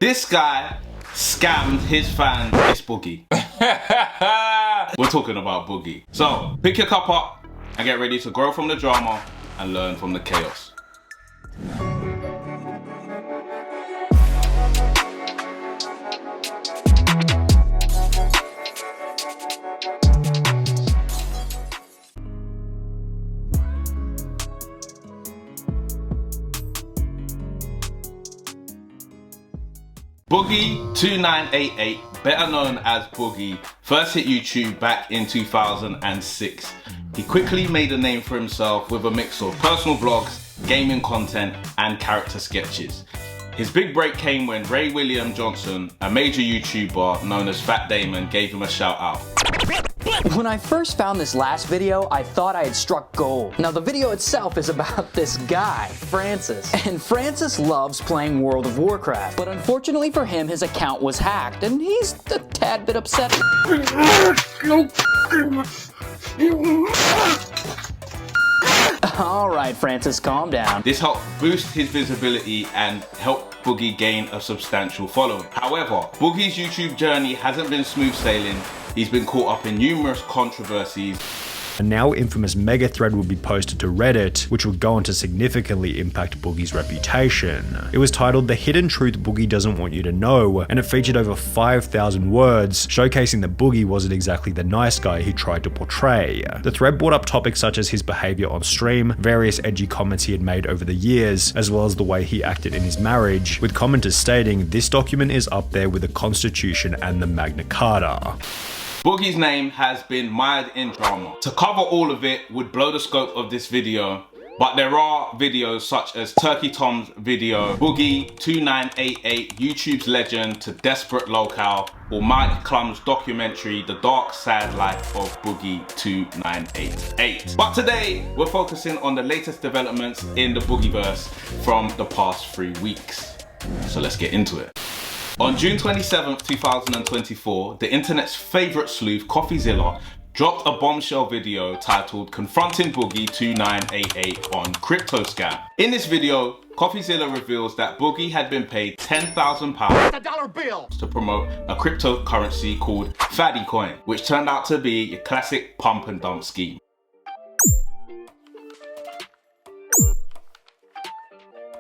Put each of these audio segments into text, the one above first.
This guy scammed his fans. It's Boogie. We're talking about Boogie. So pick your cup up and get ready to grow from the drama and learn from the chaos. Boogie2988, better known as Boogie, first hit YouTube back in 2006. He quickly made a name for himself with a mix of personal vlogs, gaming content, and character sketches. His big break came when Ray William Johnson, a major YouTuber known as Fat Damon, gave him a shout out. When I first found this last video, I thought I had struck gold. Now the video itself is about this guy, Francis. And Francis loves playing World of Warcraft. But unfortunately for him, his account was hacked and he's a tad bit upset. Alright Francis, calm down. This helped boost his visibility and helped Boogie gain a substantial following. However, Boogie's YouTube journey hasn't been smooth sailing. He's been caught up in numerous controversies. A now infamous mega thread would be posted to Reddit, which would go on to significantly impact Boogie's reputation. It was titled "The Hidden Truth Boogie Doesn't Want You to Know," and it featured over 5,000 words, showcasing that Boogie wasn't exactly the nice guy he tried to portray. The thread brought up topics such as his behavior on stream, various edgy comments he had made over the years, as well as the way he acted in his marriage, with commenters stating this document is up there with the Constitution and the Magna Carta. Boogie's name has been mired in drama. To cover all of it would blow the scope of this video, but there are videos such as Turkey Tom's video, Boogie2988, YouTube's legend to desperate locale, or Mike Clum's documentary, The Dark Sad Life of Boogie2988. But today, we're focusing on the latest developments in the Boogieverse from the past 3 weeks. So let's get into it. On June 27th, 2024, the internet's favourite sleuth, Coffeezilla, dropped a bombshell video titled Confronting Boogie2988 on Crypto Scam. In this video, Coffeezilla reveals that Boogie had been paid £10,000 $1 bill to promote a cryptocurrency called Faddy Coin, which turned out to be a classic pump and dump scheme.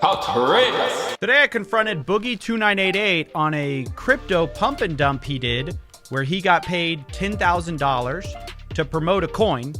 Outrageous. Today I confronted Boogie2988 on a crypto pump and dump he did where he got paid $10,000 to promote a coin,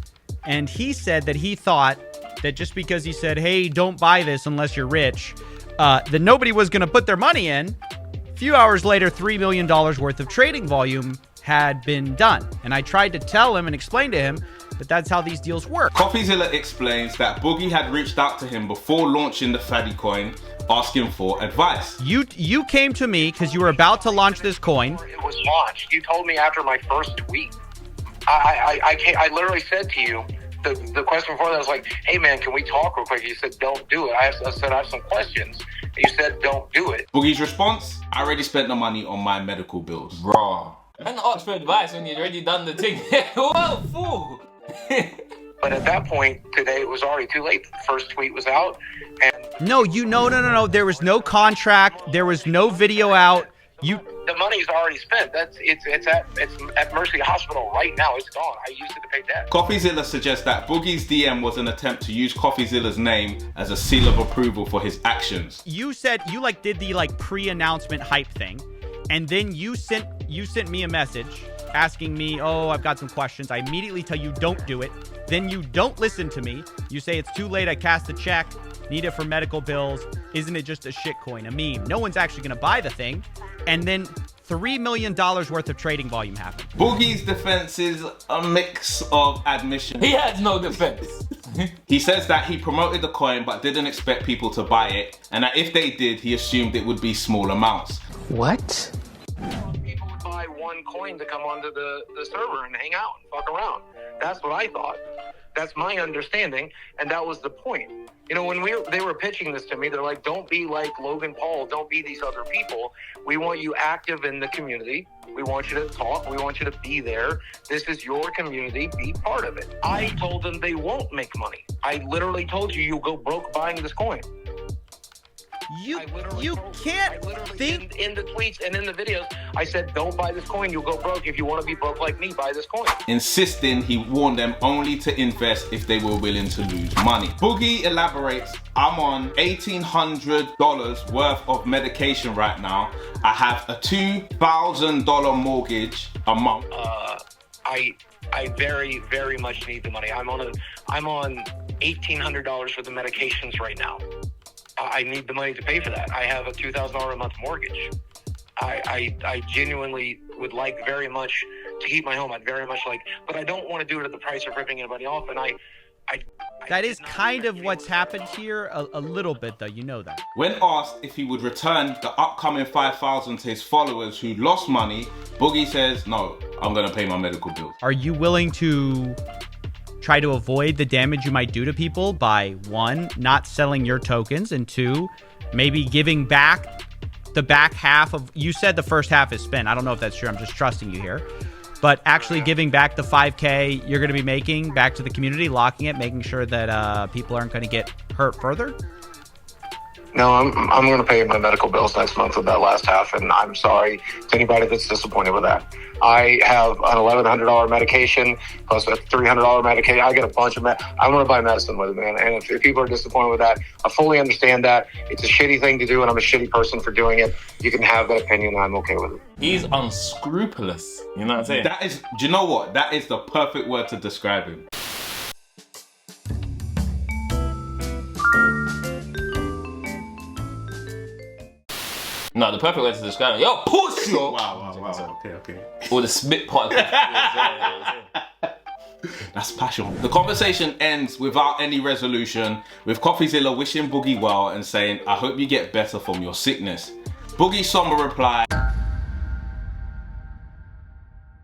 and he said that he thought that just because he said, hey, don't buy this unless you're rich, that nobody was going to put their money in. A few hours later, $3 million worth of trading volume had been done, and I tried to tell him and explain to him that that's how these deals work. Coffeezilla explains that Boogie had reached out to him before launching the Faddy Coin, asking for advice. You came to me because you were about to launch this coin. It was launched. You told me after my first tweet. I literally said to you, the question before that was like, hey man, can we talk real quick? You said, don't do it. I said, I have some questions. You said, don't do it. Boogie's response, I already spent the money on my medical bills. Bro. And ask for advice when you'd already done the thing. Whoa, fool. But at that point, today, it was already too late. The first tweet was out, and No. There was no contract. There was no video out. the money's already spent. It's at Mercy Hospital right now. It's gone. I used it to pay debt. Coffeezilla suggests that Boogie's DM was an attempt to use Coffeezilla's name as a seal of approval for his actions. You said you did the pre-announcement hype thing, and then you sent me a message asking me, oh, I've got some questions. I immediately tell you don't do it. Then you don't listen to me. You say it's too late. I cast a check. Need it for medical bills. Isn't it just a shitcoin, a meme? No one's actually going to buy the thing. And then $3 million worth of trading volume happened. Boogie's defense is a mix of admission. He has no defense. He says that he promoted the coin but didn't expect people to buy it, and that if they did, he assumed it would be small amounts. What? People would buy one coin to come onto the server and hang out and fuck around. That's what I thought. That's my understanding, and that was the point. You know, when they were pitching this to me, they're like, don't be like Logan Paul, don't be these other people. We want you active in the community. We want you to talk. We want you to be there. This is your community. Be part of it. I told them they won't make money. I literally told you, you'll go broke buying this coin. You I literally think in the tweets and in the videos, I said, don't buy this coin, you'll go broke. If you want to be broke like me, buy this coin. Insisting he warned them only to invest if they were willing to lose money. Boogie elaborates, I'm on $1,800 worth of medication right now. I have a $2,000 mortgage a month. I very, very much need the money. I'm on $1,800 for the medications right now. I need the money to pay for that. I have a $2,000 a month mortgage. I genuinely would like very much to keep my home. I'd very much like, but I don't want to do it at the price of ripping anybody off. And that is kind of what's happened here a little bit, though. You know that. When asked if he would return the upcoming $5,000 to his followers who lost money, Boogie says, no, I'm going to pay my medical bills. Are you willing to try to avoid the damage you might do to people by, one, not selling your tokens, and two, maybe giving back the back half of, you said the first half is spent. I don't know if that's true. I'm just trusting you here. But actually giving back the $5K you're going to be making back to the community, locking it, making sure that people aren't going to get hurt further? No, I'm going to pay my medical bills next month with that last half, and I'm sorry to anybody that's disappointed with that. I have an $1,100 medication plus a $300 medication. I get a bunch of I'm going to buy medicine with it, man. And if people are disappointed with that, I fully understand that. It's a shitty thing to do, and I'm a shitty person for doing it. You can have that opinion, and I'm okay with it. He's unscrupulous. You know what I'm saying? That is, do you know what? That is the perfect word to describe him. No, the perfect way to describe it. Yo, pussy! Wow. Okay. Or the spit particles. That's passion. The conversation ends without any resolution, with Coffeezilla wishing Boogie well and saying, I hope you get better from your sickness. Boogie's somber reply,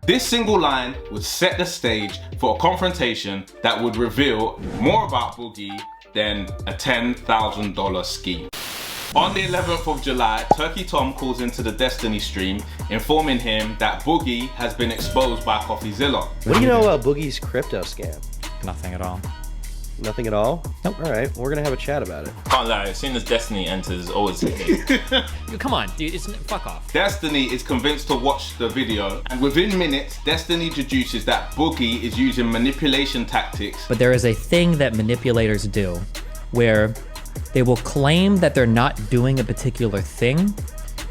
this single line would set the stage for a confrontation that would reveal more about Boogie than a $10,000 scheme. On the 11th of July, Turkey Tom calls into the Destiny stream, informing him that Boogie has been exposed by Coffeezilla. What do you know about Boogie's crypto scam? Nothing at all. Nothing at all? Nope. All right, we're gonna have a chat about it. Can't lie, as soon as Destiny enters, always Come on, dude, fuck off. Destiny is convinced to watch the video, and within minutes, Destiny deduces that Boogie is using manipulation tactics. But there is a thing that manipulators do where they will claim that they're not doing a particular thing,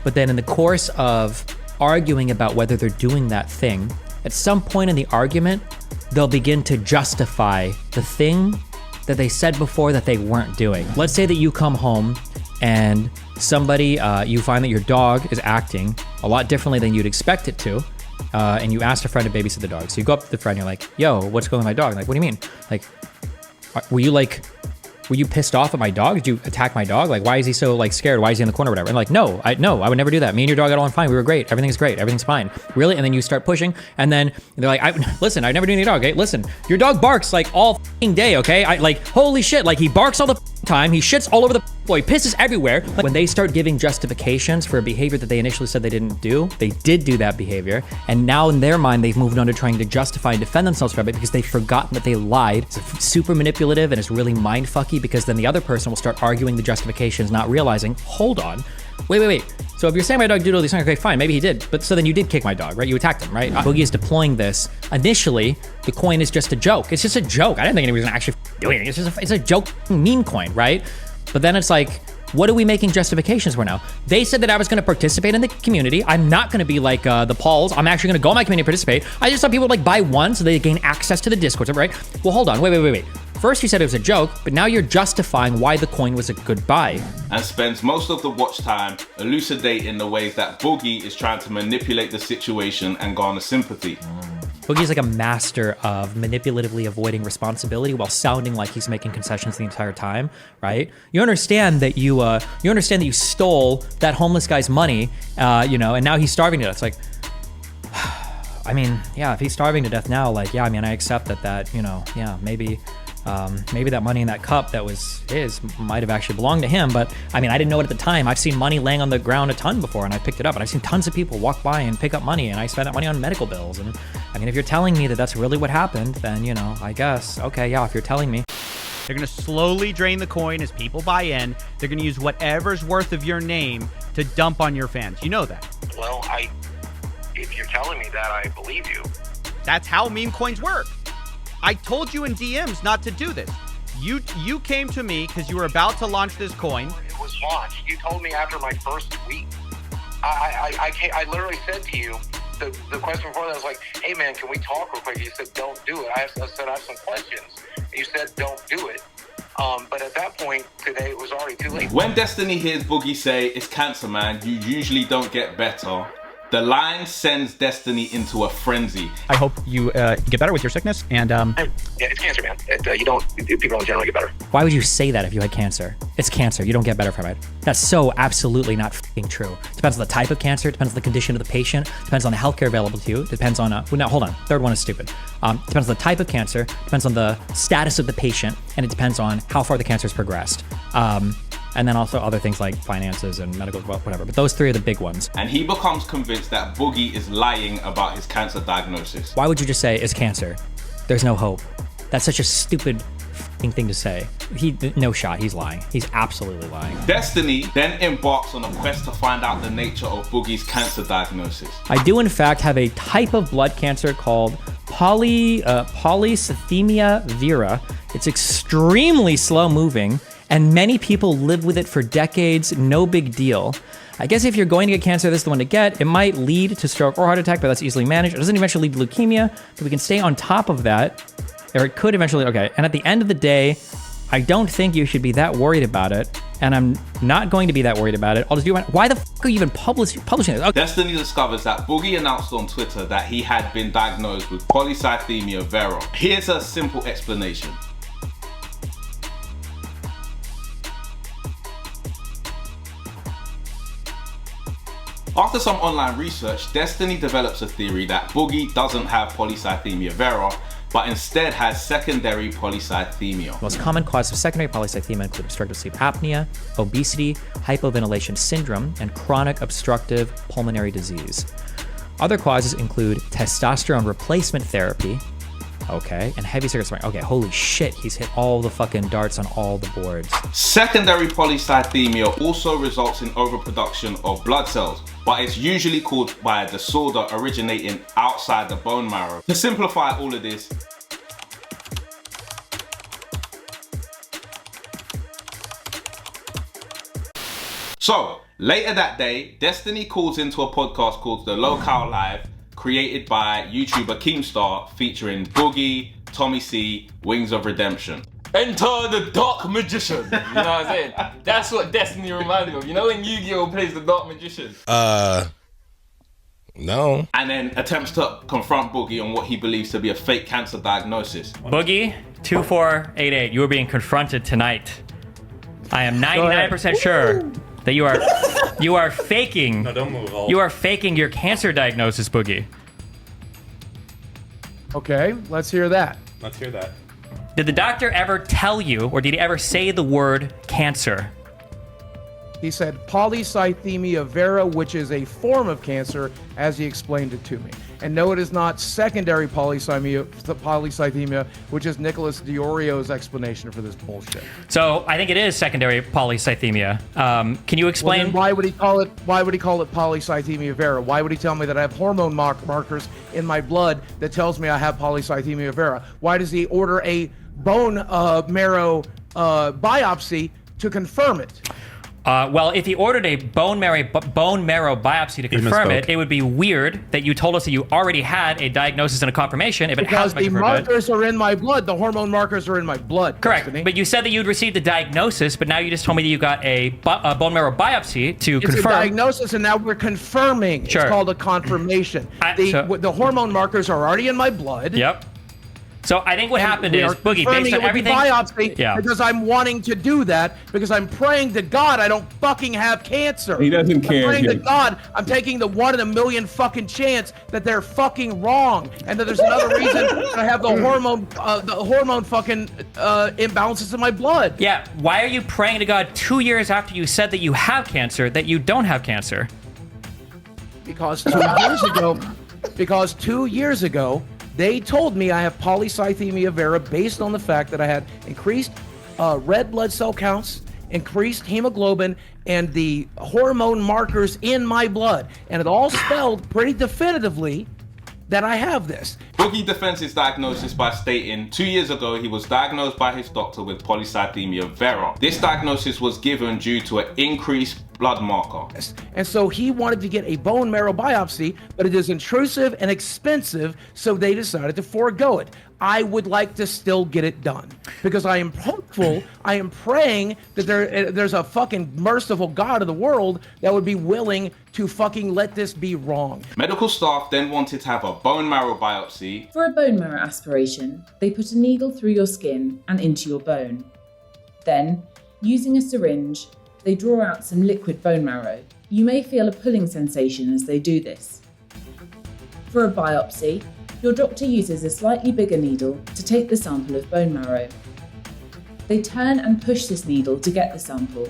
but then in the course of arguing about whether they're doing that thing, at some point in the argument, they'll begin to justify the thing that they said before that they weren't doing. Let's say that you come home and somebody, you find that your dog is acting a lot differently than you'd expect it to, and you asked a friend to babysit the dog. So you go up to the friend, you're like, yo, what's going on with my dog? Like, what do you mean? Like, were you pissed off at my dog? Did you attack my dog? Like, why is he so like scared? Why is he in the corner or whatever? And like, no, I would never do that. Me and your dog got along fine. We were great. Everything's great. Everything's fine. Really? And then you start pushing, and then they're like, listen, I never do any dog. Okay, listen, your dog barks like all f***ing day. Okay, holy shit, like he barks all the time. He shits all over the boy, pisses everywhere. Like, when they start giving justifications for a behavior that they initially said they didn't do, they did do that behavior, and now in their mind they've moved on to trying to justify and defend themselves from it because they've forgotten that they lied. It's super manipulative and it's really mindfucky, because then the other person will start arguing the justifications, not realizing, hold on, wait. So if you're saying my dog did all these things, okay, fine, maybe he did, but so then you did kick my dog, right? You attacked him, right? Boogie is deploying this. Initially, the coin is just a joke. It's just a joke. I didn't think anybody was actually doing it. It's a joke meme coin, right? But then it's like, what are we making justifications for now? They said that I was going to participate in the community. I'm not going to be like the Pauls. I'm actually going to go in my community and participate. I just saw people like buy one so they gain access to the Discord, right? Well, hold on. Wait. First you said it was a joke, but now you're justifying why the coin was a good buy. And spends most of the watch time elucidating the ways that Boogie is trying to manipulate the situation and garner sympathy. Boogie's like a master of manipulatively avoiding responsibility while sounding like he's making concessions the entire time, right? You understand that you stole that homeless guy's money, and now he's starving to death. It's like, I mean, yeah, if he's starving to death now, like, yeah, I mean, I accept that, maybe that money in that cup that was his might have actually belonged to him, but I mean, I didn't know it at the time. I've seen money laying on the ground a ton before, and I picked it up, and I've seen tons of people walk by and pick up money, and I spent that money on medical bills. And I mean, if you're telling me that that's really what happened, then, I guess, okay, yeah, if you're telling me. They're going to slowly drain the coin as people buy in. They're going to use whatever's worth of your name to dump on your fans. You know that. Well, if you're telling me that, I believe you. That's how meme coins work. I told you in DMs not to do this. You came to me because you were about to launch this coin. It was launched. You told me after my first week. I literally said to you, the question before that was like, hey man, can we talk real quick? You said, don't do it. I said, I have some questions. You said, don't do it. But at that point today, it was already too late. When Destiny hears Boogie say, it's cancer, man, you usually don't get better. The line sends Destiny into a frenzy. I hope you get better with your sickness. And Yeah, it's cancer, man. People don't generally get better. Why would you say that if you had cancer? It's cancer. You don't get better from it. That's so absolutely not f***ing true. Depends on the type of cancer. Depends on the condition of the patient. Depends on the healthcare available to you. Depends on... well, no, hold on. Third one is stupid. Depends on the type of cancer. Depends on the status of the patient. And it depends on how far the cancer has progressed. And then also other things like finances and medical, whatever. But those three are the big ones. And he becomes convinced that Boogie is lying about his cancer diagnosis. Why would you just say it's cancer? There's no hope. That's such a stupid f***ing thing to say. No shot, he's lying. He's absolutely lying. Destiny then embarks on a quest to find out the nature of Boogie's cancer diagnosis. I do in fact have a type of blood cancer called polycythemia vera. It's extremely slow moving, and many people live with it for decades, no big deal. I guess if you're going to get cancer, this is the one to get. It might lead to stroke or heart attack, but that's easily managed. It doesn't eventually lead to leukemia, but we can stay on top of that. Or it could eventually, okay. And at the end of the day, I don't think you should be that worried about it. And I'm not going to be that worried about it. I'll just do it. Why the fuck are you even publishing this? Okay. Destiny discovers that Boogie announced on Twitter that he had been diagnosed with polycythemia vera. Here's a simple explanation. After some online research, Destiny develops a theory that Boogie doesn't have polycythemia vera, but instead has secondary polycythemia. The most common causes of secondary polycythemia include obstructive sleep apnea, obesity, hypoventilation syndrome, and chronic obstructive pulmonary disease. Other causes include testosterone replacement therapy, okay, and heavy cigarette smoking. Okay, holy shit, he's hit all the fucking darts on all the boards. Secondary polycythemia also results in overproduction of blood cells, but it's usually caused by a disorder originating outside the bone marrow. To simplify all of this, so later that day, Destiny calls into a podcast called The Locale Live, created by YouTuber Keemstar, featuring Boogie, Tommy C, Wings of Redemption. Enter the Dark Magician. You know what I'm saying? That's what Destiny reminded me of. You know when Yu-Gi-Oh plays the Dark Magician? No. And then attempts to confront Boogie on what he believes to be a fake cancer diagnosis. Boogie2488, you are being confronted tonight. I am 99% sure that you are faking. No, don't move. You are faking your cancer diagnosis, Boogie. Okay, let's hear that. Let's hear that. Did the doctor ever tell you, or did he ever say the word cancer? He said polycythemia vera, which is a form of cancer, as he explained it to me. And no, it is not secondary polycythemia, which is Nicholas Diorio's explanation for this bullshit. So I think it is secondary polycythemia. Can you explain? Well, then why would he call it polycythemia vera? Why would he tell me that I have hormone markers in my blood that tells me I have polycythemia vera? Why does he order a bone marrow biopsy to confirm it? Well, if he ordered a bone marrow biopsy to confirm it, it would be weird that you told us that you already had a diagnosis and a confirmation if it has been confirmed. Because the markers are in my blood. The hormone markers are in my blood. Correct. Destiny. But you said that you'd received a diagnosis, but now you just told me that you got a bone marrow biopsy to confirm. It's a diagnosis, and now we're confirming. Sure. It's called a confirmation. The hormone markers are already in my blood. Yep. So I think what happened is, Boogie, based on everything... biopsy because I'm wanting to do that, because I'm praying to God I don't fucking have cancer. He doesn't care. I'm praying to God I'm taking the 1 in a million fucking chance that they're fucking wrong, and that there's another reason that I have the hormone fucking imbalances in my blood. Yeah, why are you praying to God 2 years after you said that you have cancer, that you don't have cancer? Because 2 years ago, they told me I have polycythemia vera based on the fact that I had increased red blood cell counts, increased hemoglobin, and the hormone markers in my blood. And it all spelled pretty definitively that I have this. Boogie defends his diagnosis by stating 2 years ago he was diagnosed by his doctor with polycythemia vera. This diagnosis was given due to an increased blood marker. And so he wanted to get a bone marrow biopsy, but it is intrusive and expensive, so they decided to forego it. I would like to still get it done because I am hopeful, I am praying that there's a fucking merciful God of the world that would be willing to fucking let this be wrong. Medical staff then wanted to have a bone marrow biopsy. For a bone marrow aspiration, they put a needle through your skin and into your bone. Then, using a syringe, they draw out some liquid bone marrow. You may feel a pulling sensation as they do this. For a biopsy, your doctor uses a slightly bigger needle to take the sample of bone marrow. They turn and push this needle to get the sample.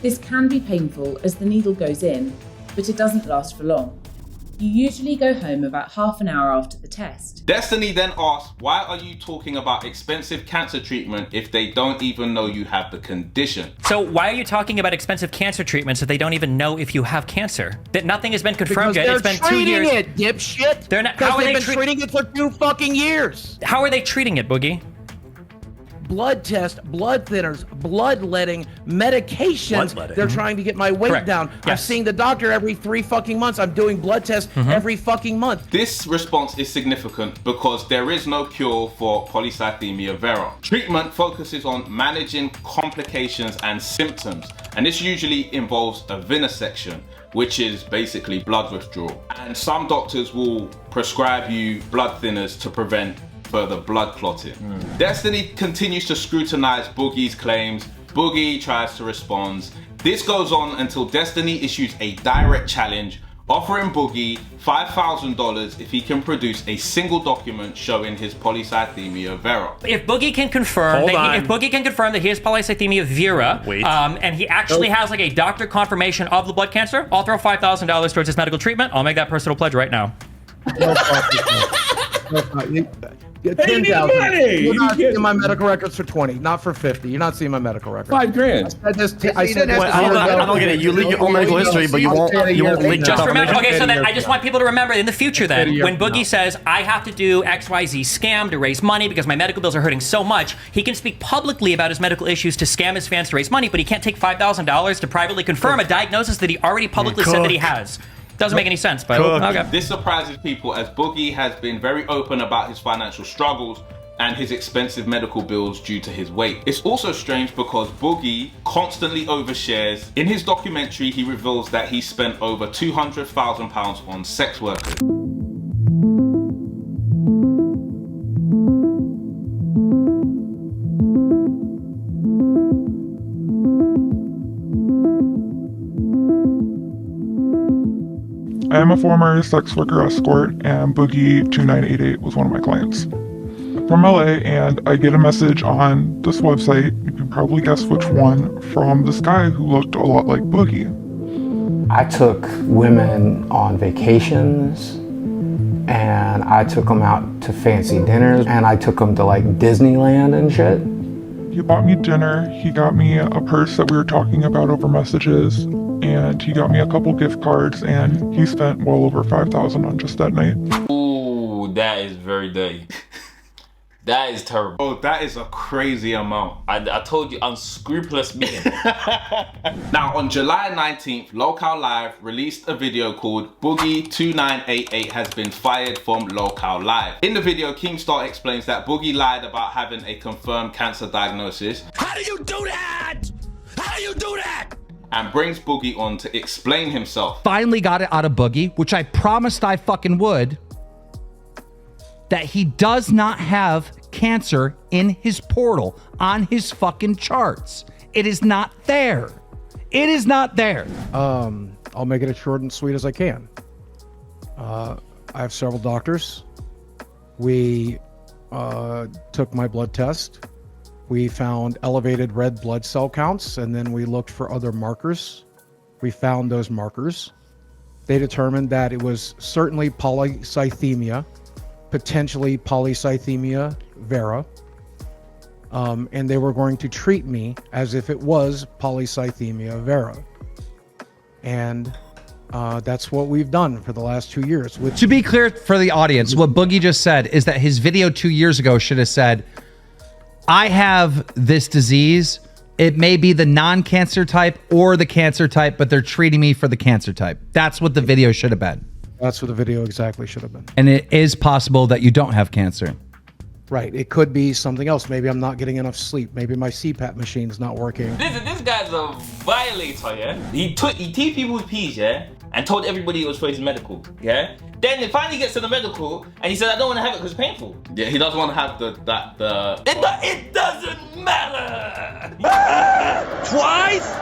This can be painful as the needle goes in, but it doesn't last for long. You usually go home about half an hour after the test. Destiny then asks, why are you talking about expensive cancer treatment if they don't even know you have the condition? So why are you talking about expensive cancer treatments if they don't even know if you have cancer? That nothing has been confirmed yet. It's been 2 years. They're treating it, dipshit. They're not. Because How are they've they been treating it for 2 fucking years. How are they treating it, Boogie? Blood test, blood thinners, bloodletting, medications. Bloodletting. They're trying to get my weight Correct. down. I'm Yes. seeing the doctor every 3 fucking months. I'm doing blood tests every fucking month. This response is significant because there is no cure for polycythemia vera. Treatment focuses on managing complications and symptoms, and this usually involves a venesection, which is basically blood withdrawal. And some doctors will prescribe you blood thinners to prevent further blood clotting. Destiny continues to scrutinize Boogie's claims. Boogie tries to respond. This goes on until Destiny issues a direct challenge, offering Boogie $5,000 if he can produce a single document showing his polycythemia vera. If Boogie can confirm that he has polycythemia vera, and he actually has like a doctor confirmation of the blood cancer, I'll throw $5,000 towards his medical treatment. I'll make that personal pledge right now. $10,000. You're not seeing my medical records for 20, not for 50. You're not seeing my medical records. $5,000. I said I don't get it. You leak your own medical history, but you won't leak Just that remember, information. okay, so then I just want people to remember in the future then, when Boogie says, I have to do XYZ scam to raise money because my medical bills are hurting so much, he can speak publicly about his medical issues to scam his fans to raise money, but he can't take $5,000 to privately confirm a diagnosis that he already publicly said that he has. Doesn't make any sense, but okay. This surprises people as Boogie has been very open about his financial struggles and his expensive medical bills due to his weight. It's also strange because Boogie constantly overshares. In his documentary, he reveals that he spent over £200,000 on sex workers. I am a former sex worker escort, and Boogie2988 was one of my clients. From LA, and I get a message on this website, you can probably guess which one, from this guy who looked a lot like Boogie. I took women on vacations, and I took them out to fancy dinners, and I took them to like Disneyland and shit. He bought me dinner, he got me a purse that we were talking about over messages, and he got me a couple gift cards, and he spent well over $5,000 on just that night. Ooh, that is very dirty. That is terrible. Oh, that is a crazy amount. I told you, unscrupulous meeting. Now, on July 19th, Locale Live released a video called Boogie2988 has been fired from Locale Live. In the video, Keemstar explains that Boogie lied about having a confirmed cancer diagnosis. How do you do that? How do you do that? And brings Boogie on to explain himself. Finally got it out of Boogie, which I promised I fucking would, that he does not have cancer in his portal on his fucking charts. It is not there. It is not there. I'll make it as short and sweet as I can. I have several doctors. We took my blood test. We found elevated red blood cell counts, and then we looked for other markers. We found those markers. They determined that it was certainly polycythemia, potentially polycythemia vera. and they were going to treat me as if it was polycythemia vera. And that's what we've done for the last 2 years. To be clear for the audience, what Boogie just said is that his video 2 years ago should have said, I have this disease. It may be the non-cancer type or the cancer type, but they're treating me for the cancer type. That's what the video should have been. That's what the video exactly should have been. And it is possible that you don't have cancer. Right. It could be something else. Maybe I'm not getting enough sleep. Maybe my CPAP machine's not working. This guy's a violator, yeah? He teased people with peas, yeah? And told everybody it was for his medical, yeah? Then it finally gets to the medical, and he said, I don't want to have it because it's painful. Yeah, he doesn't want to have It doesn't matter! Twice!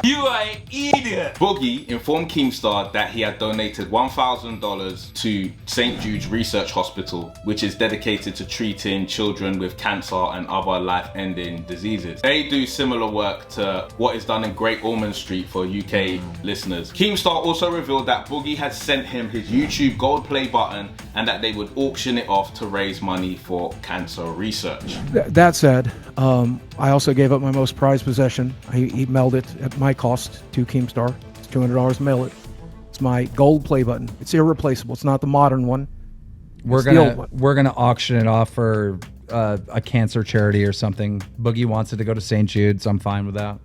You are an idiot! Boogie informed Keemstar that he had donated $1,000 to St. Jude's Research Hospital, which is dedicated to treating children with cancer and other life-ending diseases. They do similar work to what is done in Great Ormond Street for UK listeners. Keemstar also revealed that Boogie had sent him his YouTube gold play button and that they would auction it off to raise money for cancer research. That said, I also gave up my most prized possession. He mailed it at my cost to Keemstar. It's $200 to mail it. It's my gold play button. It's irreplaceable. It's not the modern one. We're gonna auction it off for a cancer charity or something. Boogie wants it to go to St. Jude's. I'm fine with that.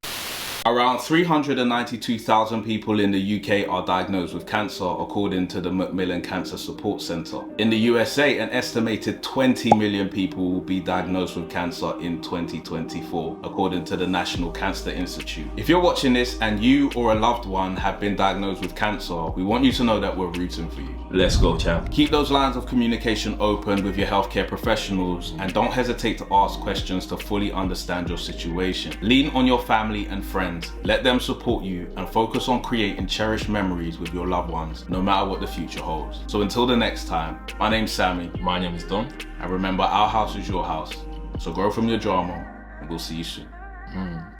Around 392,000 people in the UK are diagnosed with cancer, according to the Macmillan Cancer Support Centre. In the USA, an estimated 20 million people will be diagnosed with cancer in 2024, according to the National Cancer Institute. If you're watching this and you or a loved one have been diagnosed with cancer, we want you to know that we're rooting for you. Let's go, champ. Keep those lines of communication open with your healthcare professionals and don't hesitate to ask questions to fully understand your situation. Lean on your family and friends. Let them support you and focus on creating cherished memories with your loved ones, no matter what the future holds. So until the next time, my name's Sammy. My name is Don. And remember, our house is your house. So grow from your drama and we'll see you soon.